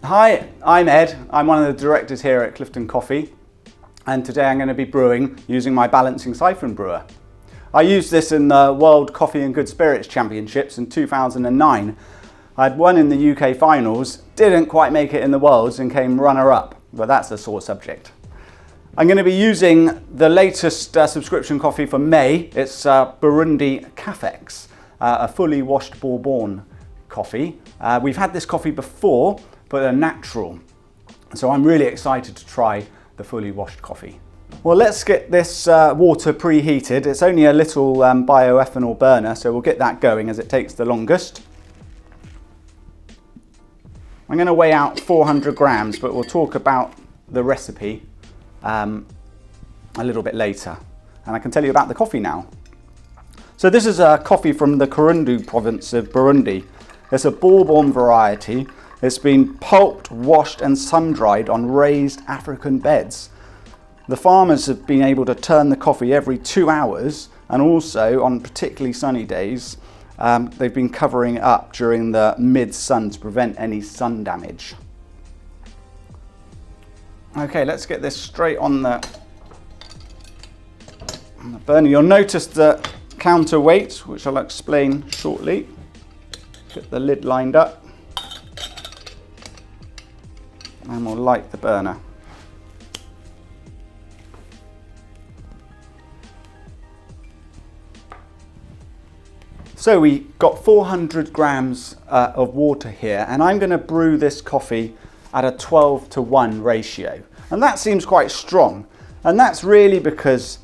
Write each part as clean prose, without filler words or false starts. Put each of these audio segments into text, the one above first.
Hi, I'm Ed. I'm one of the directors here at Clifton Coffee, and today I'm going to be brewing using my balancing siphon brewer. I used this in the World Coffee and Good Spirits Championships in 2009. I'd won in the UK finals, didn't quite make it in the Worlds and came runner-up, but that's a sore subject. I'm going to be using the latest subscription coffee for May. It's Burundi Cafex, a fully washed Bourbon coffee. We've had this coffee before, but a natural. So I'm really excited to try the fully washed coffee. Well, let's get this water preheated. It's only a little bioethanol burner, so we'll get that going as it takes the longest. I'm going to weigh out 400 grams, but we'll talk about the recipe a little bit later. And I can tell you about the coffee now. So this is a coffee from the Kirundu province of Burundi. It's a Bourbon variety. It's been pulped, washed and sun-dried on raised African beds. The farmers have been able to turn the coffee every 2 hours, and also on particularly sunny days, they've been covering it up during the mid-sun to prevent any sun damage. Okay, let's get this straight on the burner. You'll notice the counterweight, which I'll explain shortly. Get the lid lined up. And we'll light the burner. So we got 400 grams of water here, and I'm going to brew this coffee at a 12:1 ratio. And that seems quite strong. And that's really because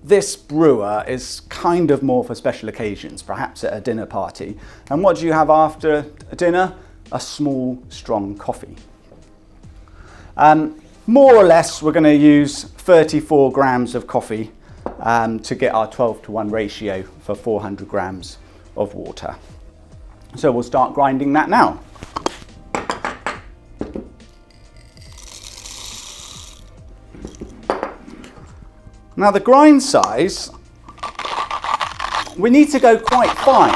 this brewer is kind of more for special occasions, perhaps at a dinner party. And what do you have after a dinner? A small, strong coffee. More or less, we're going to use 34 grams of coffee to get our 12:1 ratio for 400 grams of water. So we'll start grinding that now. Now the grind size, we need to go quite fine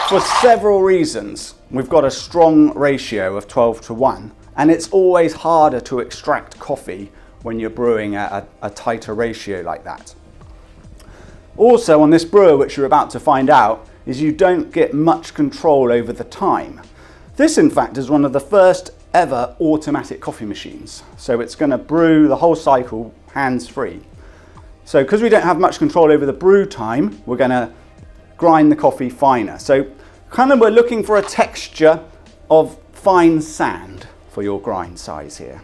for several reasons. We've got a strong ratio of 12:1, and it's always harder to extract coffee when you're brewing at a tighter ratio like that. Also on this brewer, which you're about to find out, is you don't get much control over the time. This in fact is one of the first ever automatic coffee machines. So it's going to brew the whole cycle hands-free. So because we don't have much control over the brew time, we're going to grind the coffee finer. So kind of we're looking for a texture of fine sand for your grind size here.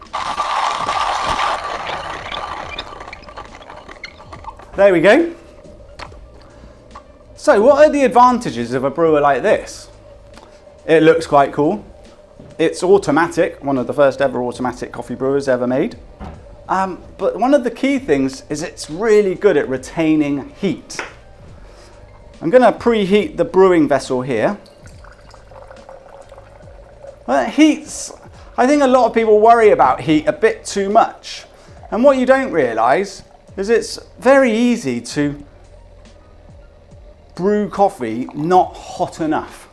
There we go. So what are the advantages of a brewer like this? It looks quite cool. It's automatic, one of the first ever automatic coffee brewers ever made. But one of the key things is it's really good at retaining heat. I'm going to preheat the brewing vessel here. Heat's, I think a lot of people worry about heat a bit too much. And what you don't realise is it's very easy to brew coffee not hot enough.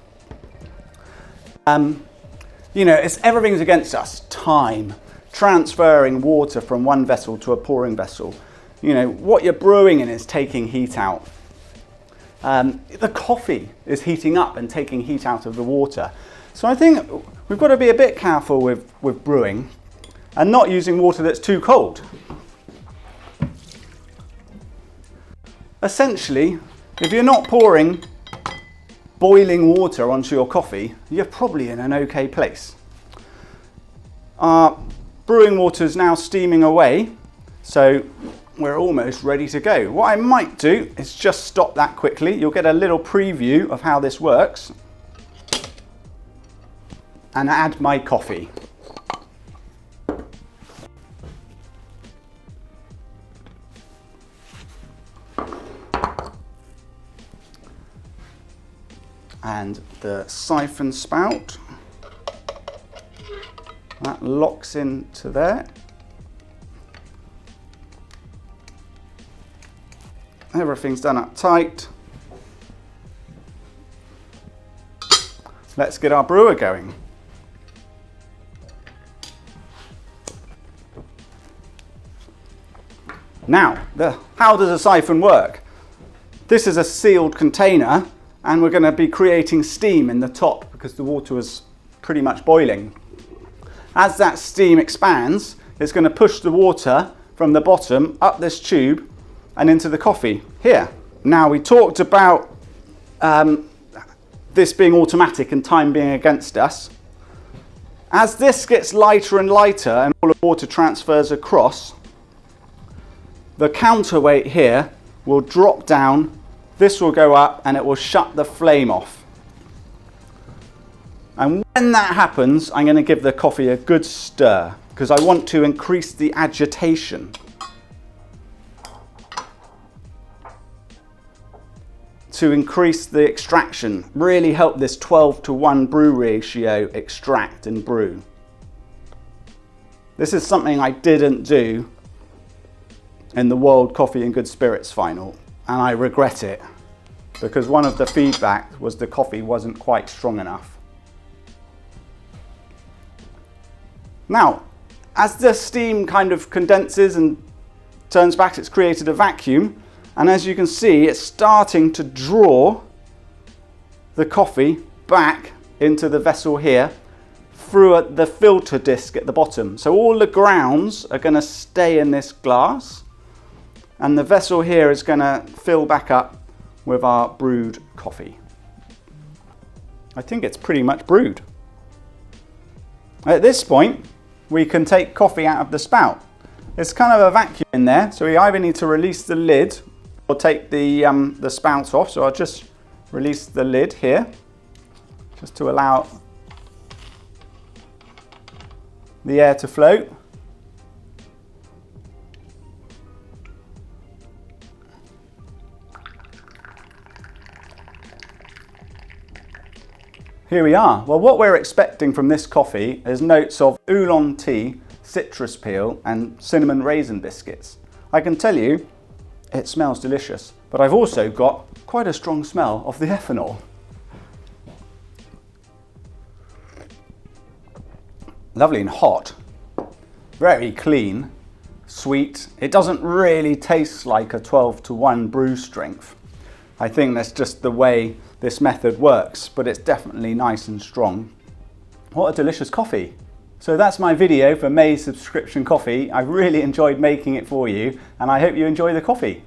You know, everything's against us. Time, transferring water from one vessel to a pouring vessel. You know, what you're brewing in is taking heat out. The coffee is heating up and taking heat out of the water. So I think we've got to be a bit careful with brewing and not using water that's too cold. Essentially, if you're not pouring boiling water onto your coffee, you're probably in an okay place. Our brewing water is now steaming away, so we're almost ready to go. What I might do is just stop that quickly. You'll get a little preview of how this works, and add my coffee. And the siphon spout, that locks into there. Everything's done up tight. let's get our brewer going. Now, how does a siphon work? This is a sealed container and we're going to be creating steam in the top because the water was pretty much boiling. As that steam expands, it's going to push the water from the bottom up this tube and into the coffee here. Now, we talked about this being automatic and time being against us. As this gets lighter and lighter and all the water transfers across, the counterweight here will drop down, this will go up and it will shut the flame off. And when that happens, I'm going to give the coffee a good stir because I want to increase the agitation. To increase the extraction, really help this 12:1 brew ratio extract and brew. This is something I didn't do in the World Coffee and Good Spirits final, and I regret it because one of the feedback was the coffee wasn't quite strong enough. Now, as the steam kind of condenses and turns back, it's created a vacuum, and as you can see, it's starting to draw the coffee back into the vessel here through the filter disc at the bottom. So all the grounds are going to stay in this glass, and the vessel here is going to fill back up with our brewed coffee. I think it's pretty much brewed. At this point, we can take coffee out of the spout. There's kind of a vacuum in there, so we either need to release the lid or take the spout off. So I'll just release the lid here, just to allow the air to float. Here we are. Well, what we're expecting from this coffee is notes of oolong tea, citrus peel and cinnamon raisin biscuits. I can tell you it smells delicious, but I've also got quite a strong smell of the ethanol. Lovely and hot, very clean, sweet. It doesn't really taste like a 12:1 brew strength. I think that's just the way this method works, but it's definitely nice and strong. What a delicious coffee. So that's my video for May's subscription coffee. I really enjoyed making it for you, and I hope you enjoy the coffee.